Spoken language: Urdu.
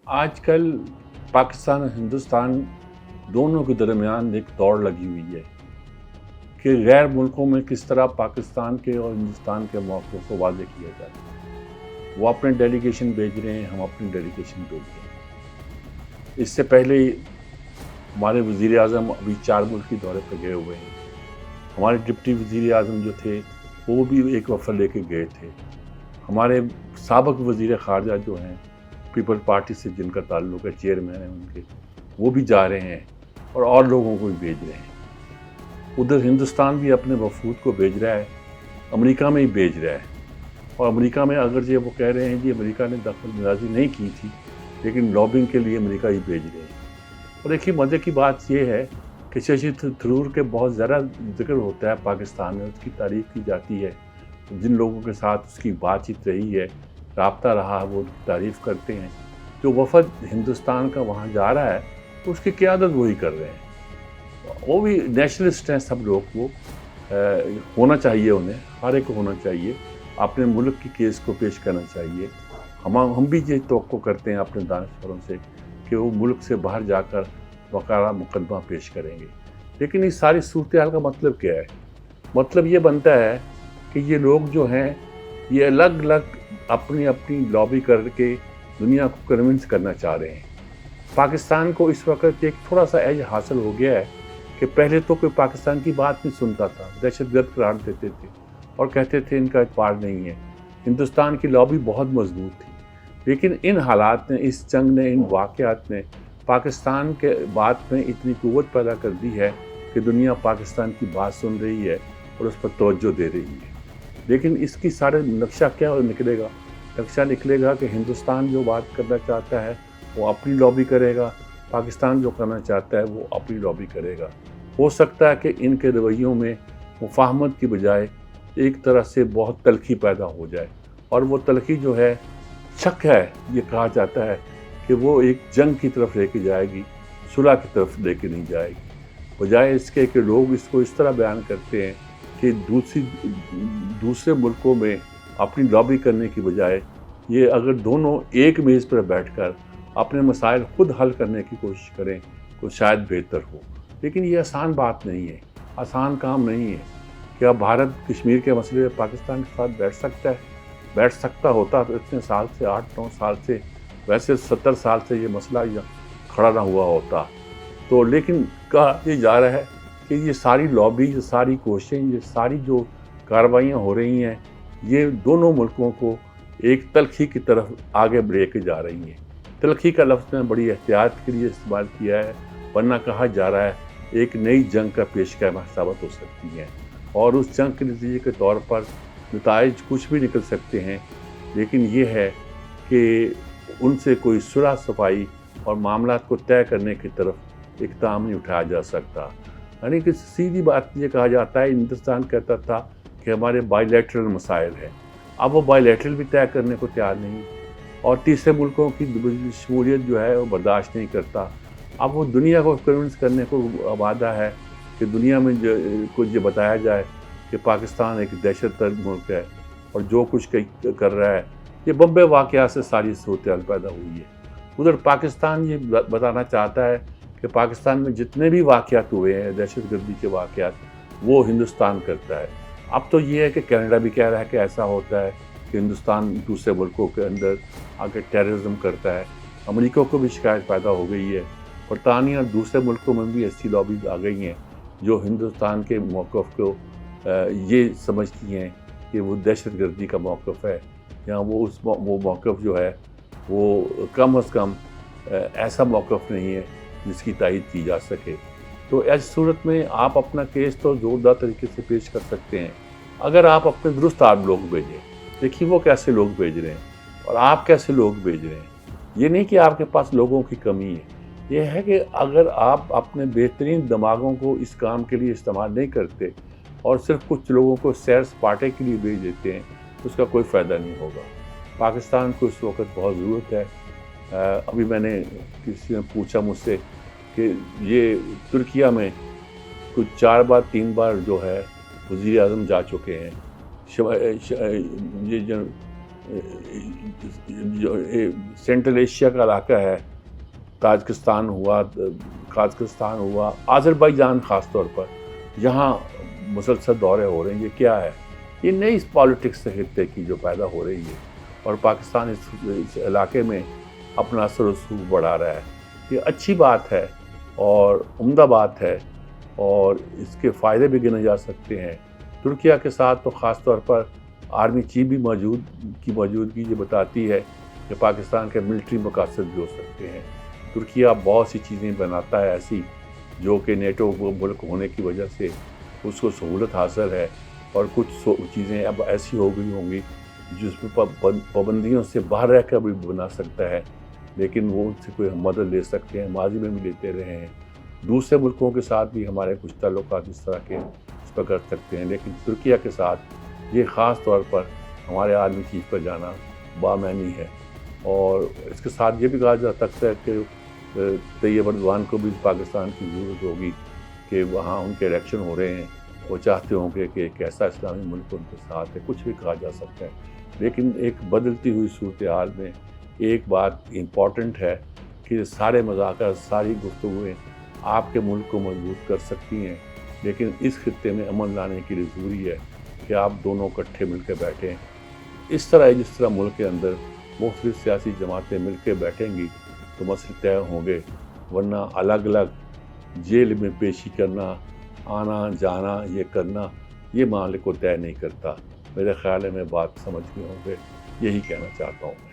آج کل پاکستان اور ہندوستان دونوں کے درمیان ایک دوڑ لگی ہوئی ہے کہ غیر ملکوں میں کس طرح پاکستان کے اور ہندوستان کے موقف کو واضح کیا جائے۔ وہ اپنے ڈیلیگیشن بھیج رہے ہیں، ہم اپنی ڈیلیگیشن بھیج رہے ہیں۔ اس سے پہلے ہمارے وزیر اعظم ابھی 4 ملک کی دورے پہ گئے ہوئے ہیں۔ ہمارے ڈپٹی وزیر اعظم جو تھے وہ بھی ایک وفد لے کے گئے تھے۔ ہمارے سابق وزیر خارجہ جو ہیں پیپل پارٹی سے جن کا تعلق ہے، چیئرمین ہیں ان کے، وہ بھی جا رہے ہیں اور لوگوں کو بھی بھیج رہے ہیں۔ ادھر ہندوستان بھی اپنے وفود کو بھیج رہا ہے، امریکہ میں ہی بھیج رہا ہے۔ اور امریکہ میں اگرچہ وہ کہہ رہے ہیں کہ امریکہ نے دخل اندازی نہیں کی تھی، لیکن لابنگ کے لیے امریکہ ہی بھیج رہے ہیں۔ اور ایک ہی مزے کی بات یہ ہے کہ ششی تھرور کے بہت زیادہ ذکر ہوتا ہے پاکستان میں، اس کی تعریف کی جاتی ہے۔ جن لوگوں کے ساتھ اس کی بات چیت رہی ہے، رابطہ رہا، وہ تعریف کرتے ہیں۔ جو وفد ہندوستان کا وہاں جا رہا ہے اس کی قیادت وہی کر رہے ہیں۔ وہ بھی نیشنلسٹ ہیں سب لوگ، وہ ہونا چاہیے، انہیں ہر ایک کو ہونا چاہیے، اپنے ملک کی کیس کو پیش کرنا چاہیے۔ ہم بھی یہ توقع کرتے ہیں اپنے دانشوروں سے کہ وہ ملک سے باہر جا کر وقارہ مقدمہ پیش کریں گے۔ لیکن اس ساری صورتحال کا مطلب کیا ہے؟ مطلب یہ بنتا ہے کہ یہ لوگ جو ہیں یہ الگ الگ اپنی لابی کر کے دنیا کو کنونس کرنا چاہ رہے ہیں۔ پاکستان کو اس وقت ایک تھوڑا سا ایج حاصل ہو گیا ہے کہ پہلے تو کوئی پاکستان کی بات نہیں سنتا تھا، دہشت گرد قرار دیتے تھے اور کہتے تھے ان کا اعتبار نہیں ہے۔ ہندوستان کی لابی بہت مضبوط تھی، لیکن ان حالات نے، اس جنگ نے، ان واقعات نے پاکستان کے بات میں اتنی قوت پیدا کر دی ہے کہ دنیا پاکستان کی بات سن رہی ہے اور اس پر توجہ دے رہی ہے۔ لیکن اس کی سارے نقشہ کیا نکلے گا؟ نقشہ نکلے گا کہ ہندوستان جو بات کرنا چاہتا ہے وہ اپنی لابی کرے گا، پاکستان جو کرنا چاہتا ہے وہ اپنی لابی کرے گا۔ ہو سکتا ہے کہ ان کے رویوں میں مفاہمت کی بجائے ایک طرح سے بہت تلخی پیدا ہو جائے، اور وہ تلخی جو ہے، شک ہے، یہ کہا جاتا ہے کہ وہ ایک جنگ کی طرف لے کے جائے گی، صلح کی طرف لے کے نہیں جائے گی۔ بجائے اس کے کہ لوگ اس کو اس طرح بیان کرتے ہیں کہ دوسرے ملکوں میں اپنی لابی کرنے کی بجائے یہ اگر دونوں ایک میز پر بیٹھ کر اپنے مسائل خود حل کرنے کی کوشش کریں تو شاید بہتر ہو۔ لیکن یہ آسان بات نہیں ہے، آسان کام نہیں ہے۔ کیا بھارت کشمیر کے مسئلے میں پاکستان کے ساتھ بیٹھ سکتا ہے؟ بیٹھ سکتا ہوتا تو اتنے سال سے، 8-9 سال سے، ویسے 70 سال سے یہ مسئلہ کھڑا نہ ہوا ہوتا۔ تو لیکن کہا یہ جا رہا ہے کہ یہ ساری لابی، یہ ساری کوششیں، یہ ساری جو کارروائیاں ہو رہی ہیں، یہ دونوں ملکوں کو ایک تلخی کی طرف آگے لے کے جا رہی ہیں۔ تلخی کا لفظ میں بڑی احتیاط کے لیے استعمال کیا ہے، ورنہ کہا جا رہا ہے ایک نئی جنگ کا پیش قدم ثابت ہو سکتی ہے، اور اس جنگ کے نتیجے کے طور پر نتائج کچھ بھی نکل سکتے ہیں۔ لیکن یہ ہے کہ ان سے کوئی صلح صفائی اور معاملات کو طے کرنے کی طرف اقدام نہیں اٹھایا جا سکتا۔ یعنی کہ سیدھی بات یہ کہا جاتا ہے، ہندوستان کہتا تھا کہ ہمارے بائی لیٹرل مسائل ہیں، اب وہ بائی لیٹرل بھی طے کرنے کو تیار نہیں، اور تیسرے ملکوں کی شمولیت جو ہے وہ برداشت نہیں کرتا۔ اب وہ دنیا کو کنونس کرنے کو آمادہ ہے کہ دنیا میں کچھ یہ بتایا جائے کہ پاکستان ایک دہشت گرد ملک ہے، اور جو کچھ کر رہا ہے، یہ بمبے واقعات سے ساری صورتحال پیدا ہوئی ہے۔ ادھر پاکستان یہ بتانا چاہتا ہے کہ پاکستان میں جتنے بھی واقعات ہوئے ہیں، دہشت گردی کے واقعات، وہ ہندوستان کرتا ہے۔ اب تو یہ ہے کہ کینیڈا بھی کہہ رہا ہے کہ ایسا ہوتا ہے کہ ہندوستان دوسرے ملکوں کے اندر آ کے ٹیررزم کرتا ہے۔ امریکہ کو بھی شکایت پیدا ہو گئی ہے، برطانیہ اور دوسرے ملکوں میں بھی ایسی لابیز آ گئی ہیں جو ہندوستان کے موقف کو یہ سمجھتی ہیں کہ وہ دہشت گردی کا موقف ہے، یا وہ موقف جو ہے وہ کم از کم ایسا موقف نہیں ہے جس کی تائید کی جا سکے۔ تو ایسی صورت میں آپ اپنا کیس تو زوردار طریقے سے پیش کر سکتے ہیں اگر آپ اپنے درست لوگ بھیجیں۔ دیکھیے وہ کیسے لوگ بھیج رہے ہیں اور آپ کیسے لوگ بھیج رہے ہیں۔ یہ نہیں کہ آپ کے پاس لوگوں کی کمی ہے، یہ ہے کہ اگر آپ اپنے بہترین دماغوں کو اس کام کے لیے استعمال نہیں کرتے اور صرف کچھ لوگوں کو سیر سپاٹے کے لیے بھیج دیتے ہیں تو اس کا کوئی فائدہ نہیں ہوگا۔ پاکستان کو اس وقت بہت ضرورت ہے۔ ابھی میں نے کسی نے پوچھا مجھ سے کہ یہ ترکیہ میں کچھ 3 بار جو ہے وزیر اعظم جا چکے ہیں، یہ جو جو سینٹرل ایشیا کا علاقہ ہے، تاجکستان ہوا، قازقستان ہوا، آذربائیجان خاص طور پر، یہاں مسلسل دورے ہو رہے ہیں. یہ کیا ہے؟ یہ نئی پالیٹکس خطے کی جو پیدا ہو رہی ہے، اور پاکستان اس علاقے میں اپنا اثر و رسوخ بڑھا رہا ہے. یہ اچھی بات ہے اور عمدہ بات ہے، اور اس کے فائدے بھی گنے جا سکتے ہیں. ترکیہ کے ساتھ تو خاص طور پر آرمی چیف بھی موجودگی یہ بتاتی ہے کہ پاکستان کے ملٹری مقاصد بھی ہو سکتے ہیں. ترکیہ بہت سی چیزیں بناتا ہے ایسی جو کہ نیٹو ملک ہونے کی وجہ سے اس کو سہولت حاصل ہے، اور کچھ چیزیں اب ایسی ہو گئی ہوں گی جس میں پابندیوں سے باہر رہ کر بھی بنا سکتا ہے، لیکن وہ ان سے کوئی مدد لے سکتے ہیں، ماضی میں بھی لیتے رہے ہیں. دوسرے ملکوں کے ساتھ بھی ہمارے کچھ تعلقات اس طرح کے اس پر کر سکتے ہیں، لیکن ترکیہ کے ساتھ یہ خاص طور پر ہمارے آرمی چیف کا جانا بامعنی ہے. اور اس کے ساتھ یہ بھی کہا جا سکتا ہے کہ طیب اردوان کو بھی پاکستان کی ضرورت ہوگی کہ وہاں ان کے الیکشن ہو رہے ہیں، وہ چاہتے ہوں گے کہ ایک ایسا اسلامی ملک ان کے ساتھ ہے. کچھ بھی کہا جا سکتا ہے، لیکن ایک بدلتی ہوئی صورتحال میں ایک بات امپورٹنٹ ہے کہ سارے مذاکرات، ساری گفتگویں آپ کے ملک کو مضبوط کر سکتی ہیں، لیکن اس خطے میں امن لانے کے لیے ضروری ہے کہ آپ دونوں اکٹھے مل کے بیٹھیں. اس طرح جس طرح ملک کے اندر مختلف سیاسی جماعتیں مل کے بیٹھیں گی تو مسئلے طے ہوں گے، ورنہ الگ الگ جیل میں پیشی کرنا، آنا جانا یہ کرنا، یہ معاملے کو طے نہیں کرتا. میرے خیال ہے میں بات سمجھ گئے ہوں گے، یہی کہنا چاہتا ہوں.